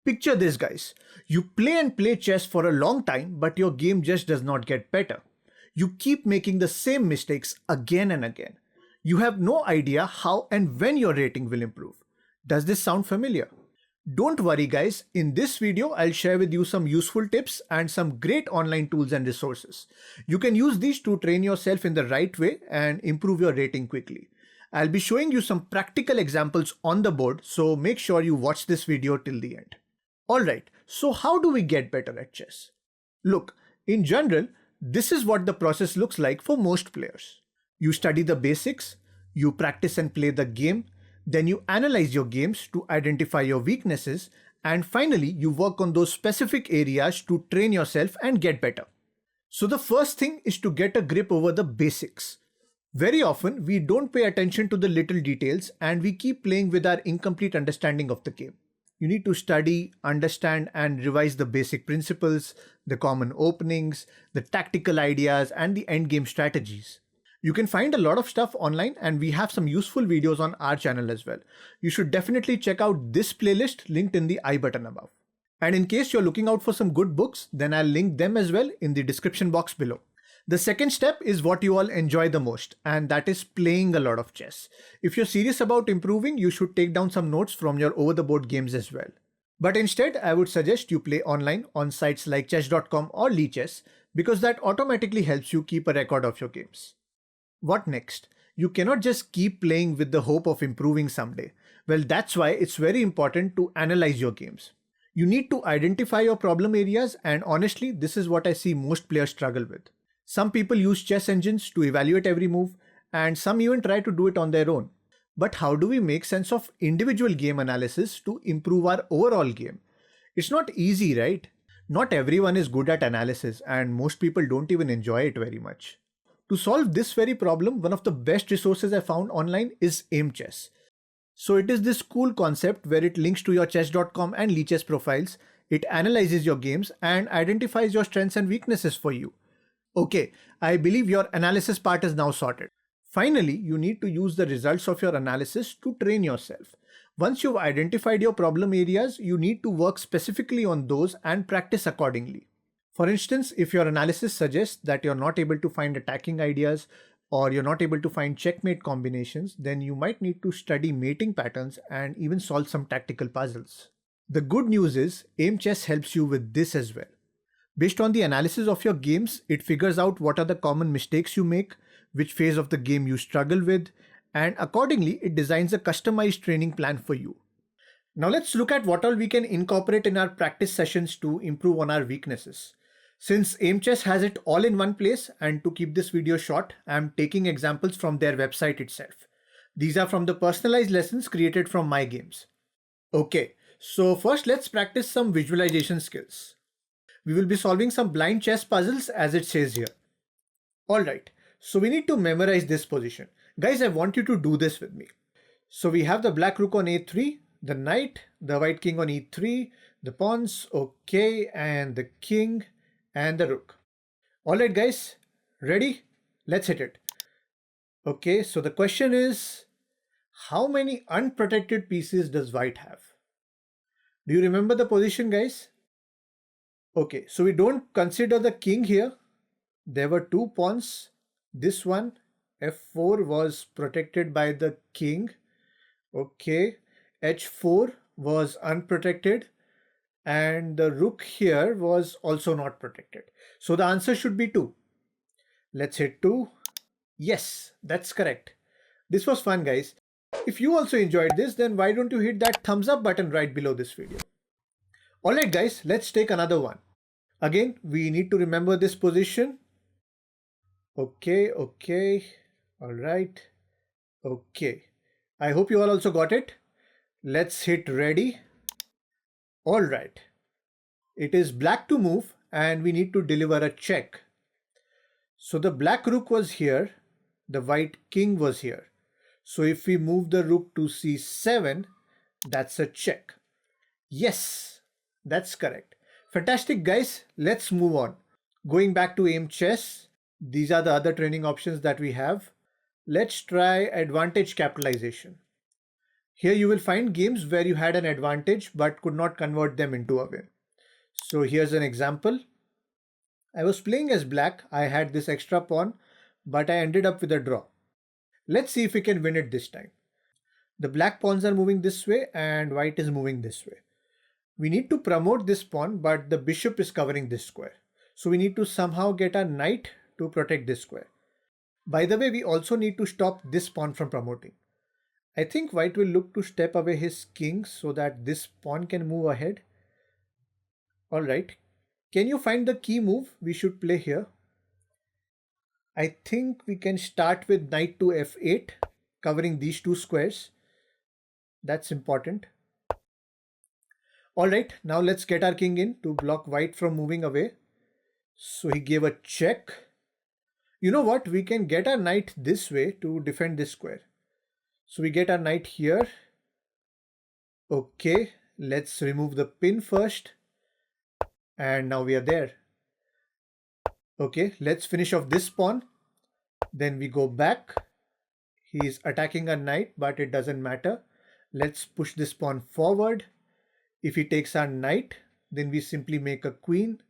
Picture this, guys. You play and play chess for a long time, but your game just does not get better. You keep making the same mistakes again and again. You have no idea how and when your rating will improve. Does this sound familiar? Don't worry, guys. In this video, I'll share with you some useful tips and some great online tools and resources. You can use these to train yourself in the right way and improve your rating quickly. I'll be showing you some practical examples on the board, so make sure you watch this video till the end. Alright, so how do we get better at chess? Look, in general, this is what the process looks like for most players. You study the basics, you practice and play the game, then you analyze your games to identify your weaknesses, and finally you work on those specific areas to train yourself and get better. So the first thing is to get a grip over the basics. Very often we don't pay attention to the little details and we keep playing with our incomplete understanding of the game. You need to study, understand and revise the basic principles, the common openings, the tactical ideas and the endgame strategies. You can find a lot of stuff online and we have some useful videos on our channel as well. You should definitely check out this playlist linked in the I button above. And in case you're looking out for some good books, then I'll link them as well in the description box below. The second step is what you all enjoy the most, and that is playing a lot of chess. If you're serious about improving, you should take down some notes from your over-the-board games as well. But instead, I would suggest you play online on sites like chess.com or Lichess because that automatically helps you keep a record of your games. What next? You cannot just keep playing with the hope of improving someday. Well, that's why it's very important to analyze your games. You need to identify your problem areas, and honestly, this is what I see most players struggle with. Some people use chess engines to evaluate every move, and some even try to do it on their own. But how do we make sense of individual game analysis to improve our overall game? It's not easy, right? Not everyone is good at analysis, and most people don't even enjoy it very much. To solve this very problem, one of the best resources I found online is Aimchess. So it is this cool concept where it links to your chess.com and Lichess profiles, it analyzes your games and identifies your strengths and weaknesses for you. Okay, I believe your analysis part is now sorted. Finally, you need to use the results of your analysis to train yourself. Once you've identified your problem areas, you need to work specifically on those and practice accordingly. For instance, if your analysis suggests that you're not able to find attacking ideas or you're not able to find checkmate combinations, then you might need to study mating patterns and even solve some tactical puzzles. The good news is, Aimchess helps you with this as well. Based on the analysis of your games, it figures out what are the common mistakes you make, which phase of the game you struggle with, and accordingly it designs a customized training plan for you. Now let's look at what all we can incorporate in our practice sessions to improve on our weaknesses. Since Aimchess has it all in one place, and to keep this video short, I'm taking examples from their website itself. These are from the personalized lessons created from my games. Okay, so first let's practice some visualization skills. We will be solving some blind chess puzzles as it says here. Alright, so we need to memorize this position. Guys, I want you to do this with me. So we have the black rook on a3, the knight, the white king on e3, the pawns, okay, and the king and the rook. Alright guys, ready? Let's hit it. Okay, so the question is, how many unprotected pieces does white have? Do you remember the position, guys? Okay, so we don't consider the king here. There were two pawns. This one, f4, was protected by the king. Okay, h4 was unprotected. And the rook here was also not protected. So the answer should be 2. Let's hit 2. Yes, that's correct. This was fun, guys. If you also enjoyed this, then why don't you hit that thumbs up button right below this video. Alright guys, let's take another one. Again, we need to remember this position. Okay, alright, okay. I hope you all also got it. Let's hit ready. Alright. It is black to move and we need to deliver a check. So the black rook was here, the white king was here. So if we move the rook to c7, that's a check. Yes, that's correct. Fantastic guys, let's move on. Going back to Aimchess, these are the other training options that we have. Let's try advantage capitalization. Here you will find games where you had an advantage but could not convert them into a win. So here's an example. I was playing as black, I had this extra pawn, but I ended up with a draw. Let's see if we can win it this time. The black pawns are moving this way and white is moving this way. We need to promote this pawn, but the bishop is covering this square. So we need to somehow get a knight to protect this square. By the way, we also need to stop this pawn from promoting. I think white will look to step away his king so that this pawn can move ahead. Alright, can you find the key move we should play here? I think we can start with knight to f8, covering these two squares. That's important. Alright, now let's get our king in to block white from moving away. So he gave a check. You know what? We can get our knight this way to defend this square. So we get our knight here. Okay, let's remove the pin first. And now we are there. Okay, let's finish off this pawn. Then we go back. He is attacking a knight, but it doesn't matter. Let's push this pawn forward. If he takes our knight, then we simply make a queen.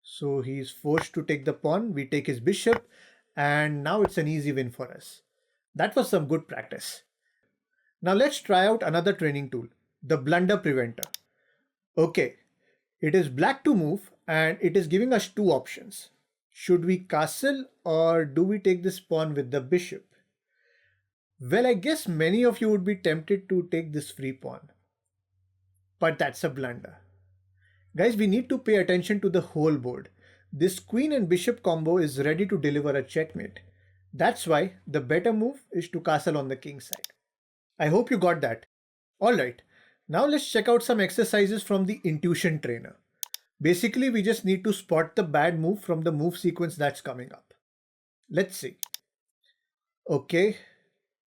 So he is forced to take the pawn. We take his bishop, and now it's an easy win for us. That was some good practice. Now let's try out another training tool, the blunder preventer. Okay, it is black to move and it is giving us two options. Should we castle or do we take this pawn with the bishop? Well, I guess many of you would be tempted to take this free pawn. But that's a blunder. Guys, we need to pay attention to the whole board. This queen and bishop combo is ready to deliver a checkmate. That's why the better move is to castle on the king side. I hope you got that. Alright, now let's check out some exercises from the intuition trainer. Basically, we just need to spot the bad move from the move sequence that's coming up. Let's see. Okay,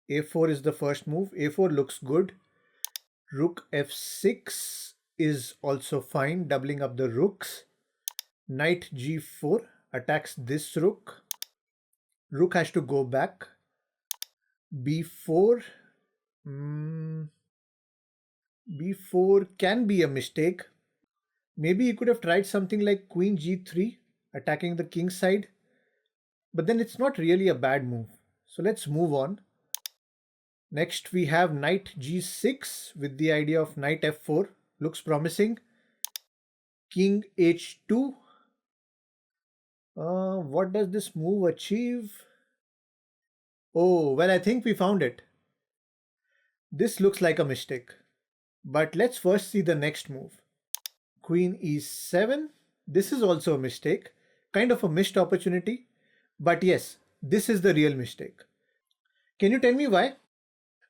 a4 is the first move. a4 looks good. Rook f6 is also fine, doubling up the rooks. Knight g4 attacks this rook. Rook has to go back. b4. b4 can be a mistake. Maybe you could have tried something like queen g3, attacking the king side. But then it's not really a bad move. So let's move on. Next we have knight g6 with the idea of knight f4. Looks promising. King h2. What does this move achieve? Oh, well, I think we found it. This looks like a mistake. But let's first see the next move. Queen e7. This is also a mistake. Kind of a missed opportunity. But yes, this is the real mistake. Can you tell me why?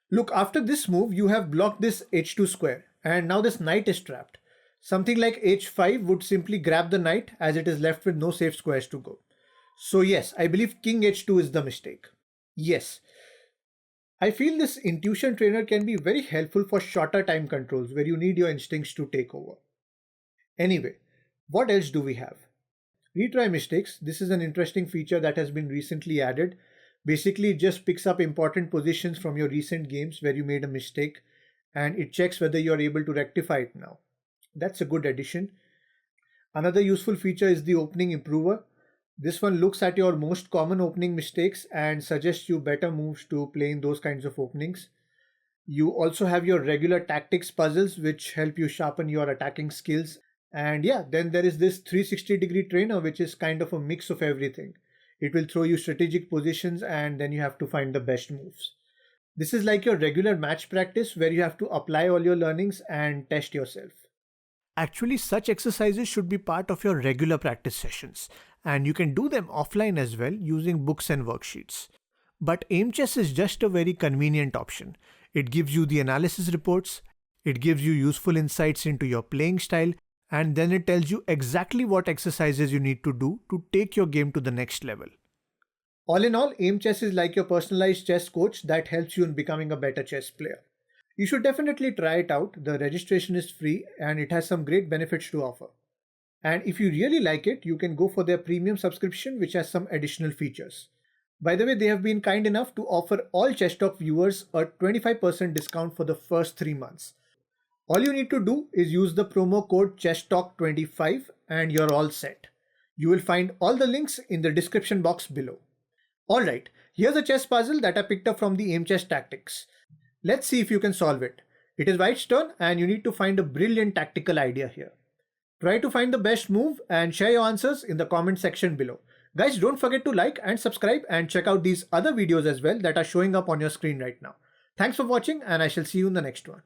Look, after this move, you have blocked this h2 square. And now this knight is trapped. Something like h5 would simply grab the knight as it is left with no safe squares to go. So yes, I believe king h2 is the mistake. Yes. I feel this intuition trainer can be very helpful for shorter time controls where you need your instincts to take over. Anyway, what else do we have? Retry mistakes. This is an interesting feature that has been recently added. Basically, it just picks up important positions from your recent games where you made a mistake and it checks whether you're able to rectify it now. That's a good addition. Another useful feature is the opening improver. This one looks at your most common opening mistakes and suggests you better moves to play in those kinds of openings. You also have your regular tactics puzzles which help you sharpen your attacking skills. And yeah, then there is this 360-degree trainer which is kind of a mix of everything. It will throw you strategic positions and then you have to find the best moves. This is like your regular match practice where you have to apply all your learnings and test yourself. Actually, such exercises should be part of your regular practice sessions, and you can do them offline as well using books and worksheets. But Aimchess is just a very convenient option. It gives you the analysis reports, it gives you useful insights into your playing style, and then it tells you exactly what exercises you need to do to take your game to the next level. All in all, Aimchess is like your personalized chess coach that helps you in becoming a better chess player. You should definitely try it out. The registration is free and it has some great benefits to offer. And if you really like it, you can go for their premium subscription which has some additional features. By the way, they have been kind enough to offer all Chess Talk viewers a 25% discount for the first 3 months. All you need to do is use the promo code ChessTalk25 and you're all set. You will find all the links in the description box below. Alright, here's a chess puzzle that I picked up from the Aimchess Tactics. Let's see if you can solve it. It is White's turn and you need to find a brilliant tactical idea here. Try to find the best move and share your answers in the comment section below. Guys, don't forget to like and subscribe and check out these other videos as well that are showing up on your screen right now. Thanks for watching and I shall see you in the next one.